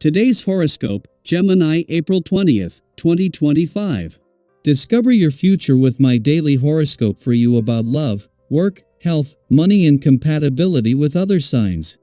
Today's horoscope, Gemini April 20th, 2025. Discover your future with my daily horoscope for you about love, work, health, money and compatibility with other signs.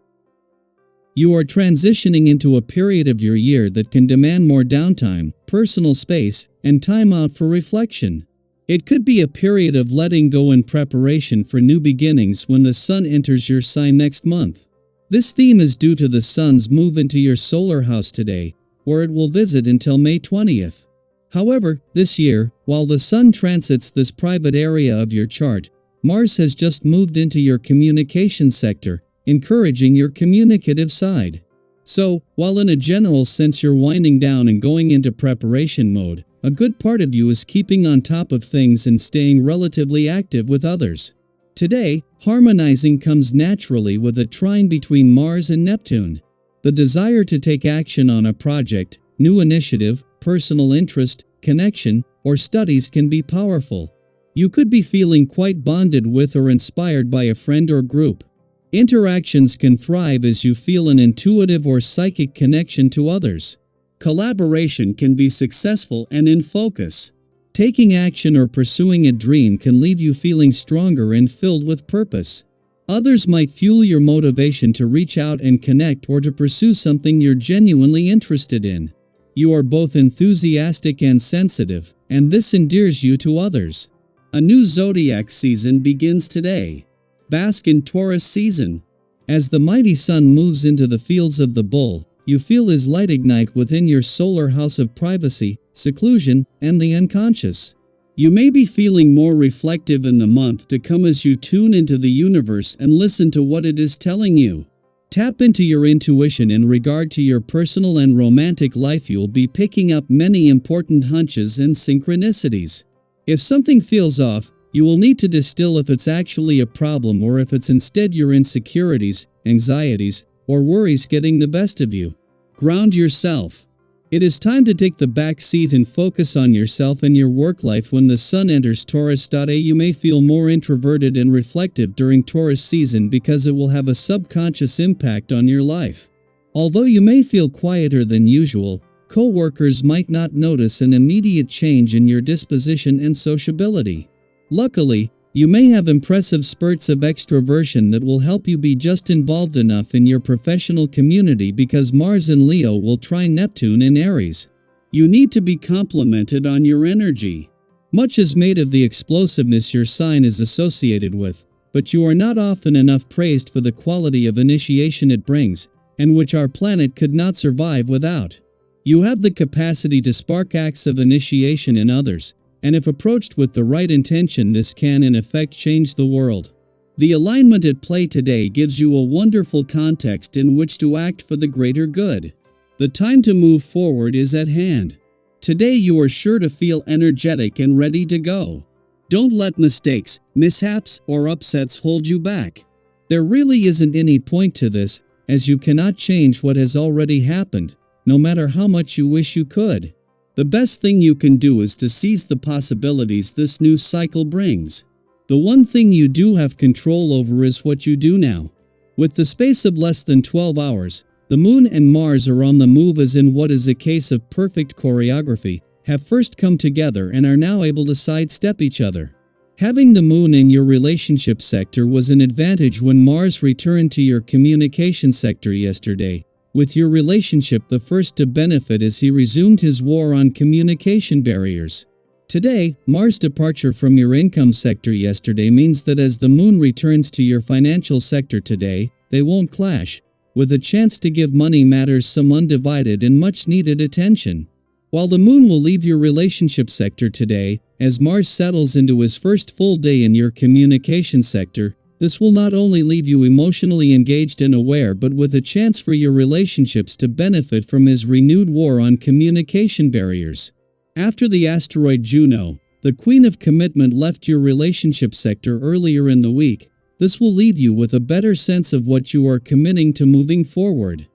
You are transitioning into a period of your year that can demand more downtime, personal space, and time out for reflection. It could be a period of letting go in preparation for new beginnings when the sun enters your sign next month. This theme is due to the sun's move into your solar house today, where it will visit until May 20th. However, this year, while the sun transits this private area of your chart, Mars has just moved into your communication sector, encouraging your communicative side. So, while in a general sense you're winding down and going into preparation mode, a good part of you is keeping on top of things and staying relatively active with others. Today, harmonizing comes naturally with a trine between Mars and Neptune. The desire to take action on a project, new initiative, personal interest, connection, or studies can be powerful. You could be feeling quite bonded with or inspired by a friend or group. Interactions can thrive as you feel an intuitive or psychic connection to others. Collaboration can be successful and in focus. Taking action or pursuing a dream can leave you feeling stronger and filled with purpose. Others might fuel your motivation to reach out and connect or to pursue something you're genuinely interested in. You are both enthusiastic and sensitive, and this endears you to others. A new zodiac season begins today. Bask in Taurus season. As the mighty sun moves into the fields of the bull, you feel his light ignite within your solar house of privacy, seclusion, and the unconscious. You may be feeling more reflective in the month to come as you tune into the universe and listen to what it is telling you. Tap into your intuition in regard to your personal and romantic life. You'll be picking up many important hunches and synchronicities. If something feels off, you will need to distill if it's actually a problem or if it's instead your insecurities, anxieties, or worries getting the best of you. Ground yourself. It is time to take the back seat and focus on yourself and your work life when the sun enters Taurus. You may feel more introverted and reflective during Taurus season because it will have a subconscious impact on your life. Although you may feel quieter than usual, co-workers might not notice an immediate change in your disposition and sociability. Luckily, you may have impressive spurts of extroversion that will help you be just involved enough in your professional community because Mars in Leo will trine Neptune in Aries. You need to be complimented on your energy. Much is made of the explosiveness your sign is associated with, but you are not often enough praised for the quality of initiation it brings, and which our planet could not survive without. You have the capacity to spark acts of initiation in others, and if approached with the right intention, this can in effect change the world. The alignment at play today gives you a wonderful context in which to act for the greater good. The time to move forward is at hand. Today you are sure to feel energetic and ready to go. Don't let mistakes, mishaps, or upsets hold you back. There really isn't any point to this, as you cannot change what has already happened, no matter how much you wish you could. The best thing you can do is to seize the possibilities this new cycle brings. The one thing you do have control over is what you do now. With the space of less than 12 hours, the Moon and Mars are on the move, as in what is a case of perfect choreography, have first come together and are now able to sidestep each other. Having the Moon in your relationship sector was an advantage when Mars returned to your communication sector yesterday, with your relationship the first to benefit as he resumed his war on communication barriers. Today, Mars' departure from your income sector yesterday means that as the Moon returns to your financial sector today, they won't clash, with a chance to give money matters some undivided and much-needed attention. While the Moon will leave your relationship sector today, as Mars settles into his first full day in your communication sector, this will not only leave you emotionally engaged and aware, but with a chance for your relationships to benefit from his renewed war on communication barriers. After the asteroid Juno, the Queen of Commitment, left your relationship sector earlier in the week, this will leave you with a better sense of what you are committing to moving forward.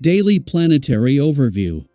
Daily Planetary Overview.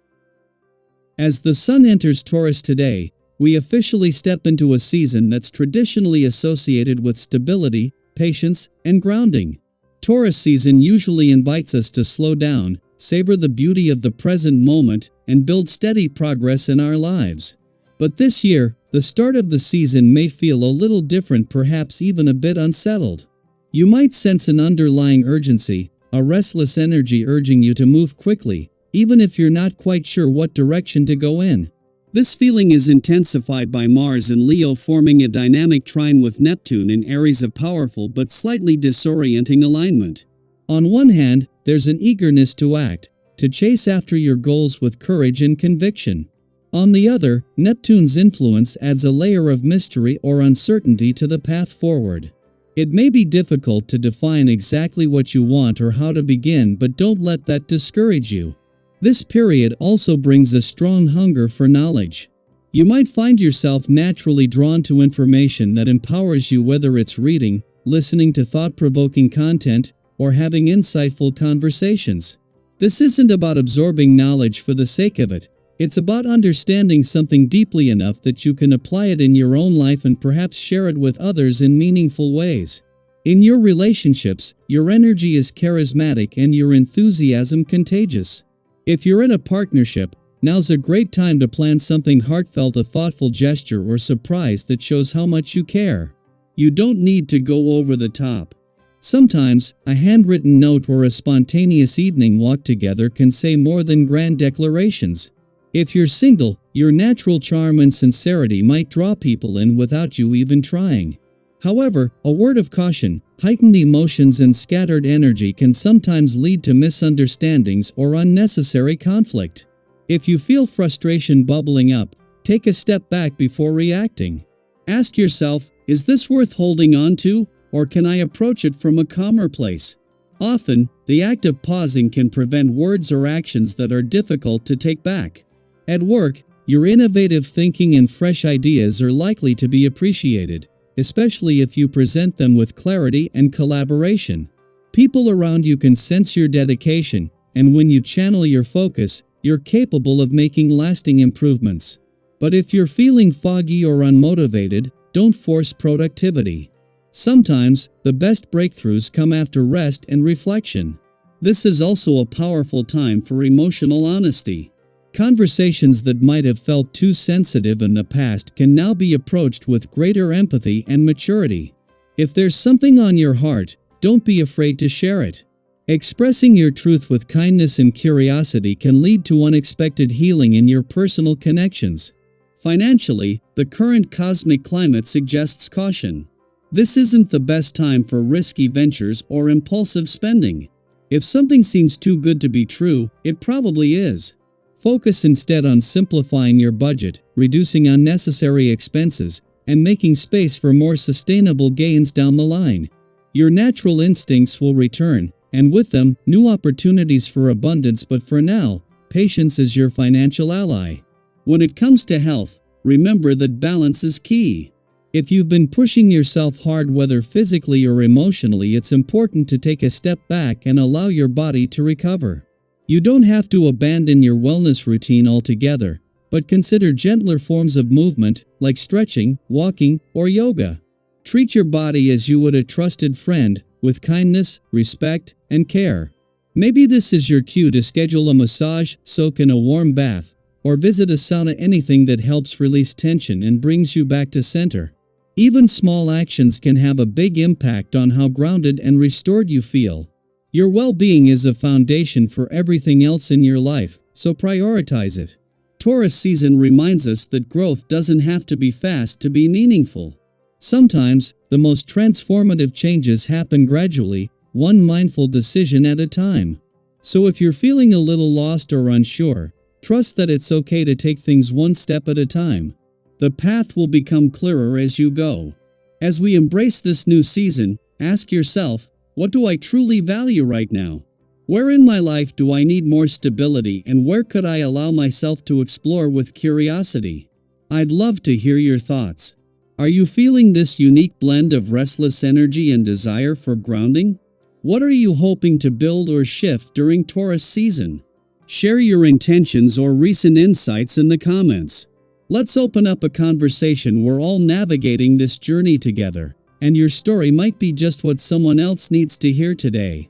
As the sun enters Taurus today, we officially step into a season that's traditionally associated with stability, patience, and grounding. Taurus season usually invites us to slow down, savor the beauty of the present moment, and build steady progress in our lives. But this year, the start of the season may feel a little different, perhaps even a bit unsettled. You might sense an underlying urgency, a restless energy urging you to move quickly, even if you're not quite sure what direction to go in. This feeling is intensified by Mars in Leo forming a dynamic trine with Neptune in Aries, a powerful but slightly disorienting alignment. On one hand, there's an eagerness to act, to chase after your goals with courage and conviction. On the other, Neptune's influence adds a layer of mystery or uncertainty to the path forward. It may be difficult to define exactly what you want or how to begin, but don't let that discourage you. This period also brings a strong hunger for knowledge. You might find yourself naturally drawn to information that empowers you, whether it's reading, listening to thought-provoking content, or having insightful conversations. This isn't about absorbing knowledge for the sake of it. It's about understanding something deeply enough that you can apply it in your own life and perhaps share it with others in meaningful ways. In your relationships, your energy is charismatic and your enthusiasm contagious. If you're in a partnership, now's a great time to plan something heartfelt, a thoughtful gesture or surprise that shows how much you care. You don't need to go over the top. Sometimes, a handwritten note or a spontaneous evening walk together can say more than grand declarations. If you're single, your natural charm and sincerity might draw people in without you even trying. However, a word of caution: heightened emotions and scattered energy can sometimes lead to misunderstandings or unnecessary conflict. If you feel frustration bubbling up, take a step back before reacting. Ask yourself, is this worth holding on to, or can I approach it from a calmer place? Often, the act of pausing can prevent words or actions that are difficult to take back. At work, your innovative thinking and fresh ideas are likely to be appreciated, especially if you present them with clarity and collaboration. People around you can sense your dedication, and when you channel your focus, you're capable of making lasting improvements. But if you're feeling foggy or unmotivated, don't force productivity. Sometimes, the best breakthroughs come after rest and reflection. This is also a powerful time for emotional honesty. Conversations that might have felt too sensitive in the past can now be approached with greater empathy and maturity. If there's something on your heart, don't be afraid to share it. Expressing your truth with kindness and curiosity can lead to unexpected healing in your personal connections. Financially, the current cosmic climate suggests caution. This isn't the best time for risky ventures or impulsive spending. If something seems too good to be true, it probably is. Focus instead on simplifying your budget, reducing unnecessary expenses, and making space for more sustainable gains down the line. Your natural instincts will return, and with them, new opportunities for abundance. But for now, patience is your financial ally. When it comes to health, remember that balance is key. If you've been pushing yourself hard, whether physically or emotionally, it's important to take a step back and allow your body to recover. You don't have to abandon your wellness routine altogether, but consider gentler forms of movement, like stretching, walking, or yoga. Treat your body as you would a trusted friend, with kindness, respect, and care. Maybe this is your cue to schedule a massage, soak in a warm bath, or visit a sauna, anything that helps release tension and brings you back to center. Even small actions can have a big impact on how grounded and restored you feel. Your well-being is a foundation for everything else in your life, so prioritize it. Taurus season reminds us that growth doesn't have to be fast to be meaningful. Sometimes, the most transformative changes happen gradually, one mindful decision at a time. So if you're feeling a little lost or unsure, trust that it's okay to take things one step at a time. The path will become clearer as you go. As we embrace this new season, ask yourself, what do I truly value right now? Where in my life do I need more stability, and where could I allow myself to explore with curiosity? I'd love to hear your thoughts. Are you feeling this unique blend of restless energy and desire for grounding? What are you hoping to build or shift during Taurus season? Share your intentions or recent insights in the comments. Let's open up a conversation. We're all navigating this journey together. and your story might be just what someone else needs to hear today.